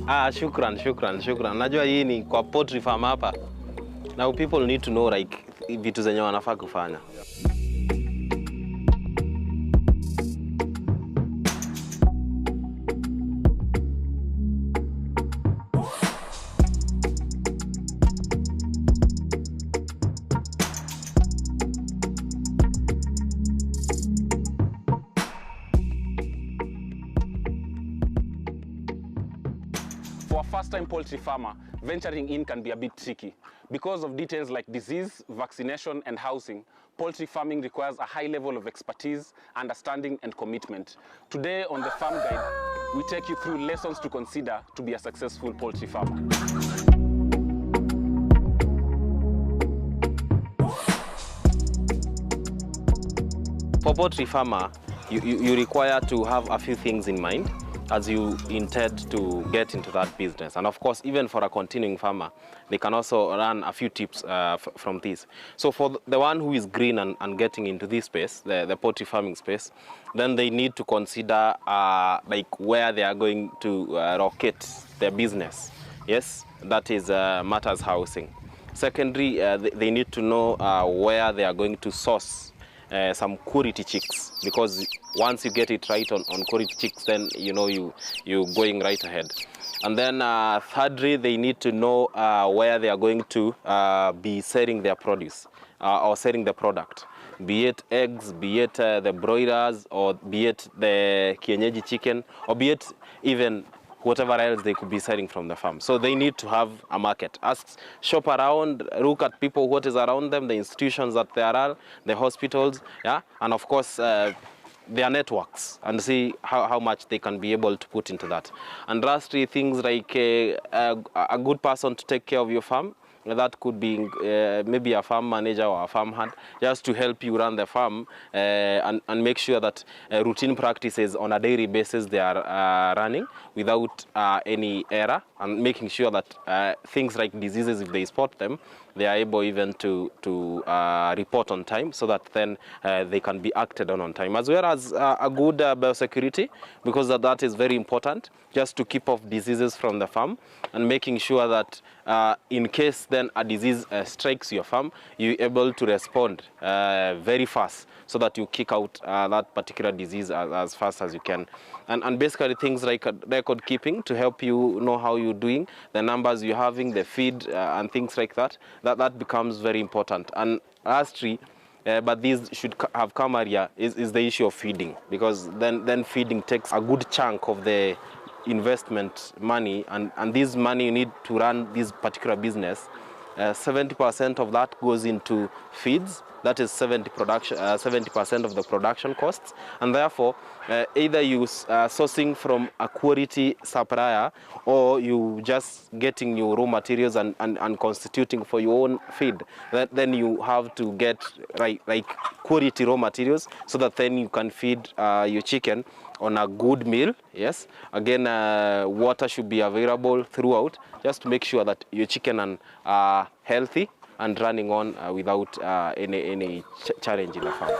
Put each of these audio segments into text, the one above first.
Shukran. Najua hii ni kwa poultry farm hapa. Now people need to know like vitu zenye wanafaa kufanya. For a first-time poultry farmer, venturing in can be a bit tricky. Because of details like disease, vaccination, and housing, poultry farming requires a high level of expertise, understanding, and commitment. Today on the Farm Guide, we take you through lessons to consider to be a successful poultry farmer. For poultry farmer, you require to have a few things in mind as you intend to get into that business. And of course, even for a continuing farmer, they can also run a few tips from this. So for the one who is green and getting into this space, the poultry farming space, then they need to consider like where they are going to locate their business. Yes, that is matters housing. Secondly, they need to know where they are going to source some quality chicks, because once you get it right on quality chicks, then you know you're going right ahead. And then thirdly, they need to know where they are going to be selling their produce or selling the product, be it eggs, be it the broilers, or be it the kienyeji chicken, or be it even whatever else they could be selling from the farm. So they need to have a market. Ask, shop around, look at people, what is around them, the institutions that there are, the hospitals, yeah, and of course their networks, and see how much they can be able to put into that. And lastly, things like a good person to take care of your farm. That could be maybe a farm manager or a farm hand, just to help you run the farm and make sure that routine practices on a daily basis they are running without any error, and making sure that things like diseases, if they spot them, they are able even to report on time, so that then they can be acted on time, as well as a good biosecurity, because that is very important, just to keep off diseases from the farm, and making sure that in case then a disease strikes your farm, you're able to respond very fast, so that you kick out that particular disease as fast as you can. And basically things like record keeping to help you know how you're doing, the numbers you're having, the feed, and things like that. That becomes very important. And lastly, but these should have come earlier, is the issue of feeding, because then feeding takes a good chunk of the investment money, and this money you need to run this particular business. 70% of that goes into feeds. That is 70% of the production costs, and therefore either you sourcing from a quality supplier, or you just getting your raw materials and constituting for your own feed. Then you have to get like quality raw materials, so that then you can feed your chicken on a good meal. Yes, again, water should be available throughout, just to make sure that your chicken are healthy and running on without any challenge in the farm.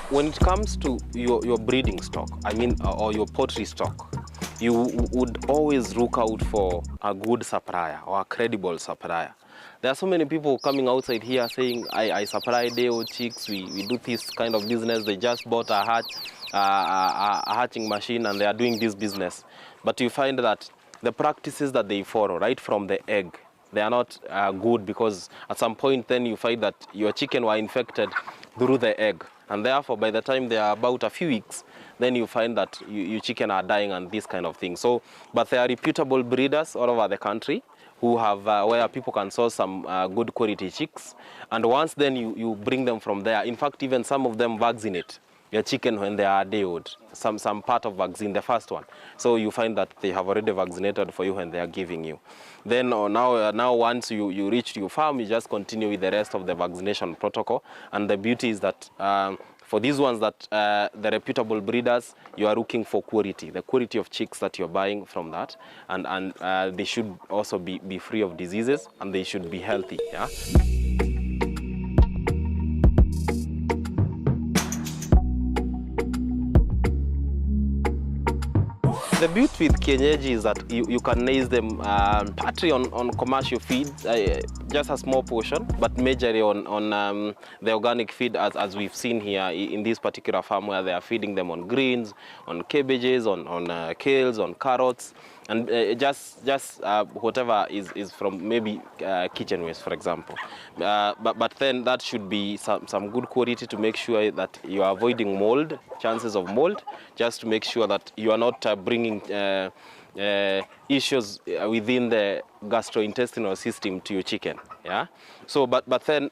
When it comes to your breeding stock, I mean, or your poultry stock, you would always look out for a good supplier or a credible supplier. There are so many people coming outside here saying, I supply day-old chicks, we do this kind of business, they just bought a hatching machine and they are doing this business. But you find that the practices that they follow right from the egg, they are not good, because at some point then you find that your chicken were infected through the egg. And therefore, by the time they are about a few weeks, then you find that your chicken are dying and this kind of thing. So, but there are reputable breeders all over the country who have where people can source some good quality chicks. And once then you bring them from there. In fact, even some of them vaccinate your chicken when they are day-old, some part of vaccine, the first one. So you find that they have already vaccinated for you when they are giving you. Then now once you reach your farm, you just continue with the rest of the vaccination protocol. And the beauty is that for these ones that the reputable breeders, you are looking for quality, the quality of chicks that you're buying from that, and they should also be free of diseases, and they should be healthy. Yeah. The beauty with kienyeji is that you can raise them partly on commercial feed, just a small portion, but majorly on the organic feed as we've seen here in this particular farm, where they are feeding them on greens, on cabbages, on kales, on carrots, and just whatever is from maybe kitchen waste, for example. But then that should be some good quality to make sure that you are avoiding mold, chances of mold, just to make sure that you are not bringing issues within the gastrointestinal system to your chicken. Yeah. So, but then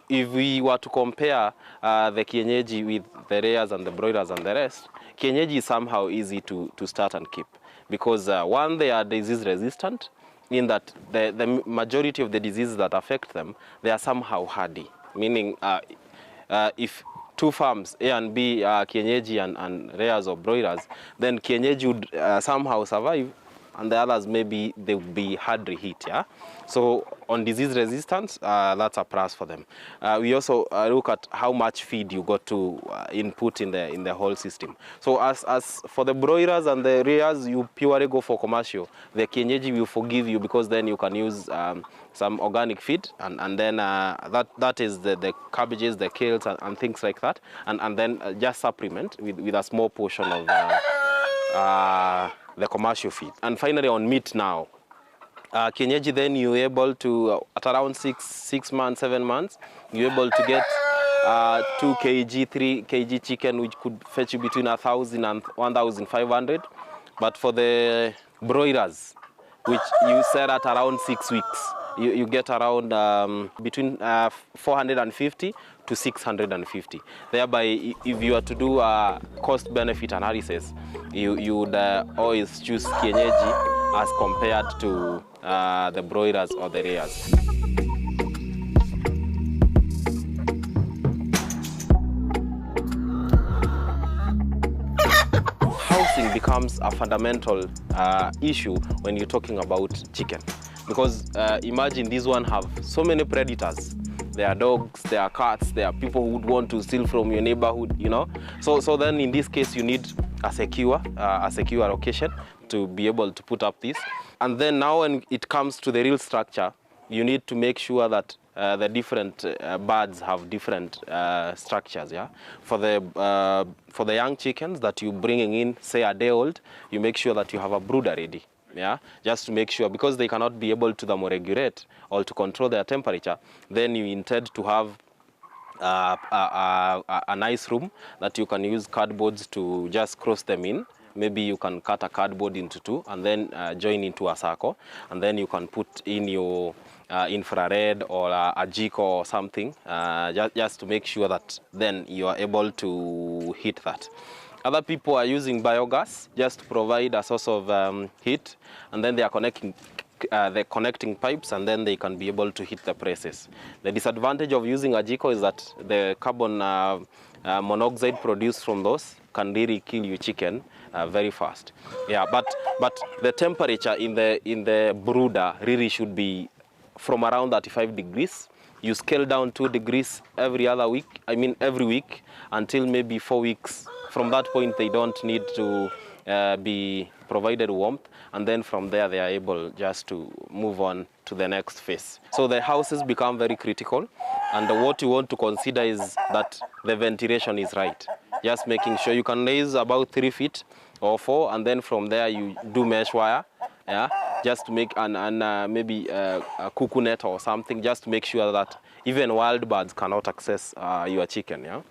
if we were to compare the kienyeji with the layers and the broilers and the rest, kienyeji is somehow easy to start and keep, because one, they are disease resistant, in that the majority of the diseases that affect them, they are somehow hardy, meaning if two farms, A and B, are kienyeji and layers or broilers, then kienyeji would somehow survive, and the others maybe they would be hardly hit. Yeah. So on disease resistance, that's a plus for them. We also look at how much feed you got to input in the whole system. So as for the broilers and the layers, you purely go for commercial. The kienyeji will forgive you, because then you can use some organic feed, and then that is the cabbages, the kales, and things like that, and then just supplement with a small portion of the commercial feed. And finally, on meat now, kienyeji, then you're able to, at around 6 months, 7 months, you're able to get 2 kg, 3 kg chicken, which could fetch you between 1,000 and 1,500. But for the broilers, which you sell at around 6 weeks, you get around between 450 to 650. Thereby, if you are to do a cost-benefit analysis, you would always choose kienyeji as compared to the broilers or the layers. Housing becomes a fundamental issue when you're talking about chicken, because imagine these one have so many predators. There are dogs, there are cats, there are people who would want to steal from your neighborhood, you know. So then in this case, you need a secure location to be able to put up this. And then now when it comes to the real structure, you need to make sure that the different birds have different structures. Yeah. For the young chickens that you're bringing in, say a day old, you make sure that you have a brooder ready. Yeah, just to make sure, because they cannot be able to thermoregulate or to control their temperature, then you intend to have a nice room that you can use cardboards to just cross them in. Maybe you can cut a cardboard into two and then join into a circle, and then you can put in your infrared or a jiko or something, just to make sure that then you are able to heat that. Other people are using biogas just to provide a source of heat, and then they are connecting pipes, and then they can be able to heat the presses. The disadvantage of using a jiko is that the carbon monoxide produced from those can really kill your chicken very fast. Yeah, but the temperature in the brooder really should be from around 35 degrees. You scale down 2 degrees every week until maybe 4 weeks. From that point, they don't need to be provided warmth, and then from there they are able just to move on to the next phase. So the houses become very critical, and what you want to consider is that the ventilation is right. Just making sure you can raise about 3 feet or 4, and then from there you do mesh wire, yeah, just to make maybe a cuckoo net or something, just to make sure that even wild birds cannot access your chicken, yeah,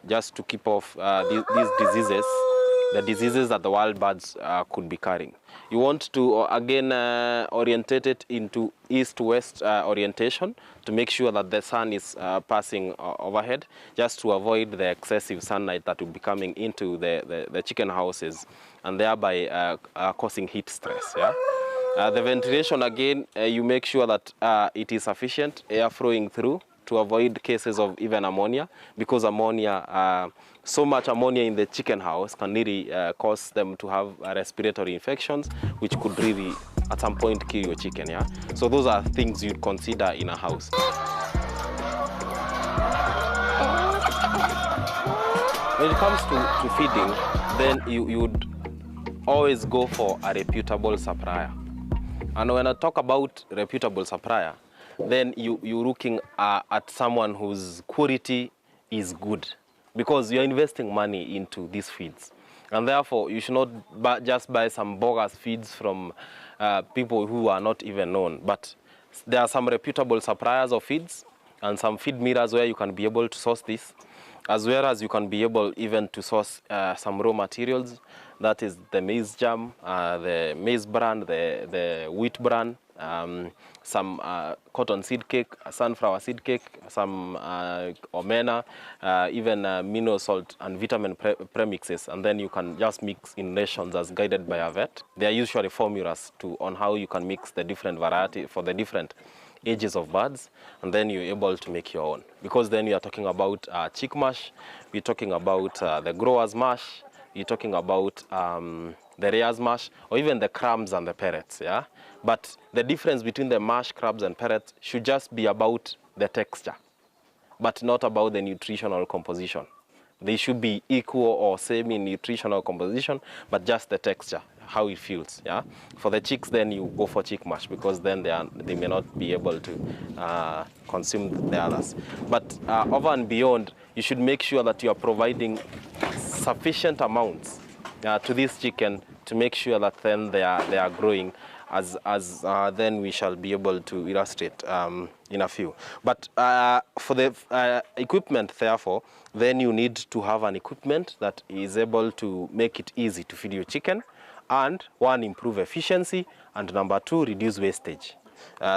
just to keep off these diseases, the diseases that the wild birds could be carrying. You want to again orientate it into east-west orientation to make sure that the sun is passing overhead, just to avoid the excessive sunlight that will be coming into the chicken houses, and thereby causing heat stress. Yeah. The ventilation, again, you make sure that it is sufficient air flowing through to avoid cases of even ammonia, because ammonia, so much ammonia in the chicken house can really cause them to have respiratory infections, which could really at some point kill your chicken. Yeah. So those are things you'd consider in a house. When it comes to feeding, then you would always go for a reputable supplier. And when I talk about reputable supplier, then you're looking at someone whose quality is good, because you're investing money into these feeds. And therefore, you should not just buy some bogus feeds from people who are not even known. But there are some reputable suppliers of feeds and some feed mirrors where you can be able to source this, as well as you can be able even to source some raw materials. That is the maize germ, the maize bran, the wheat bran, some cotton seed cake, sunflower seed cake, some omena, even mineral salt and vitamin premixes, and then you can just mix in rations as guided by a vet. There are usually formulas on how you can mix the different variety for the different ages of birds, and then you're able to make your own. Because then you are talking about chick mash, we're talking about the grower's mash, you're talking about the rear's mash, or even the crumbs and the pellets, yeah? But the difference between the mash, crabs, and pellets should just be about the texture, but not about the nutritional composition. They should be equal or same in nutritional composition, but just the texture, how it feels, yeah? For the chicks, then you go for chick mash, because then they may not be able to consume the others. But over and beyond, you should make sure that you are providing sufficient amounts to this chicken to make sure that then they are growing, as then we shall be able to illustrate in a few. But for the equipment, therefore, then you need to have an equipment that is able to make it easy to feed your chicken, and one, improve efficiency, and number two, reduce wastage.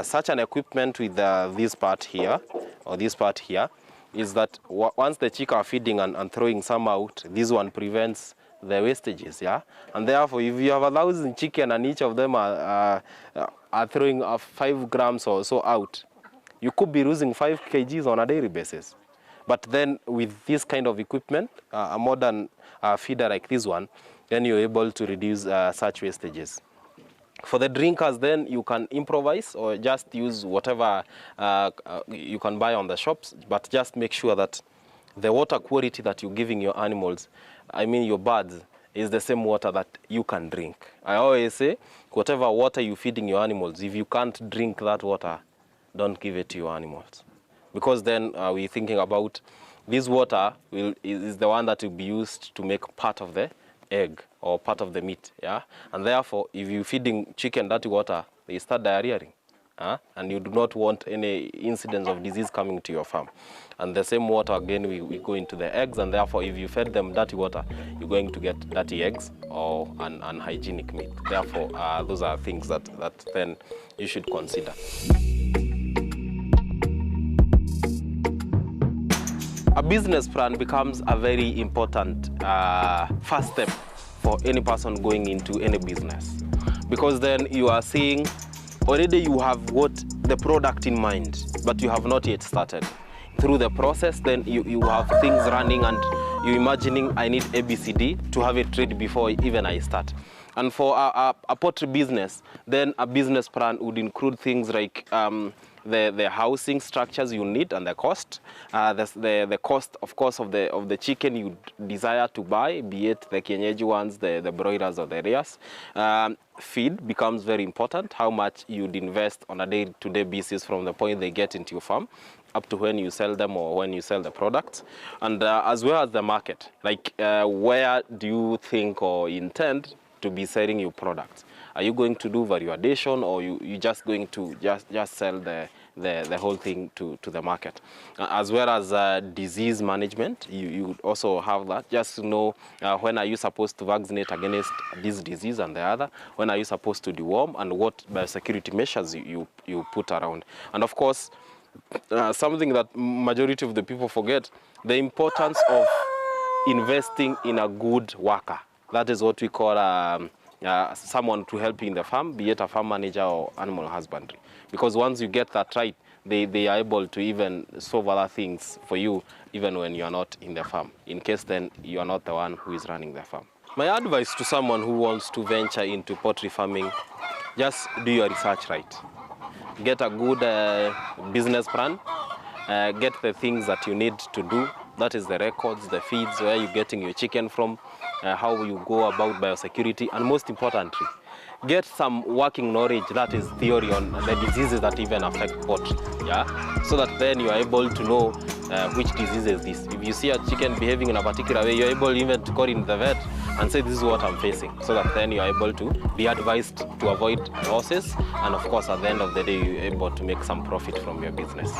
Such an equipment with this part here, or this part here, is that once the chicken are feeding and throwing some out, this one prevents the wastages, yeah? And therefore, if you have 1,000 chicken and each of them are throwing 5 grams or so out, you could be losing 5 kgs on a daily basis. But then with this kind of equipment, a modern feeder like this one, then you're able to reduce such wastages. For the drinkers, then you can improvise or just use whatever you can buy on the shops, but just make sure that the water quality that you're giving your animals, I mean your birds, is the same water that you can drink. I always say, whatever water you're feeding your animals, if you can't drink that water, don't give it to your animals. Because then we're thinking about this water is the one that will be used to make part of the egg or part of the meat, yeah? And therefore, if you're feeding chicken dirty water, they start diarrheaing, and you do not want any incidence of disease coming to your farm. And the same water, again, we go into the eggs, and therefore, if you fed them dirty water, you're going to get dirty eggs or unhygienic meat. Therefore, those are things that then you should consider. A business plan becomes a very important first step for any person going into any business, because then you are seeing already you have got the product in mind, but you have not yet started. Through the process, then you have things running, and you're imagining, I need ABCD to have it ready before even I start. And for a poultry business, then a business plan would include things like the housing structures you need and the cost, the cost, of course, of the chicken you desire to buy, be it the kienyeji ones, the broilers or the rears. Feed becomes very important, how much you'd invest on a day-to-day basis from the point they get into your farm up to when you sell them or when you sell the products, and as well as the market, like where do you think or intend to be selling your products? Are you going to do value addition, or you just going to just sell the whole thing to the market? As well as disease management, you also have that, just to know when are you supposed to vaccinate against this disease and the other, when are you supposed to deworm, and what biosecurity measures you put around. And of course, something that majority of the people forget, the importance of investing in a good worker. That is what we call someone to help you in the farm, be it a farm manager or animal husbandry. Because once you get that right, they are able to even solve other things for you, even when you are not in the farm, in case then you are not the one who is running the farm. My advice to someone who wants to venture into poultry farming, just do your research right. Get a good business plan, get the things that you need to do. That is the records, the feeds, where you're getting your chicken from, how you go about biosecurity, and most importantly, get some working knowledge, that is theory, on the diseases that even affect poultry, yeah? So that then you are able to know which disease is this. If you see a chicken behaving in a particular way, you're able even to call in the vet and say, this is what I'm facing, so that then you are able to be advised to avoid losses, and of course at the end of the day you're able to make some profit from your business.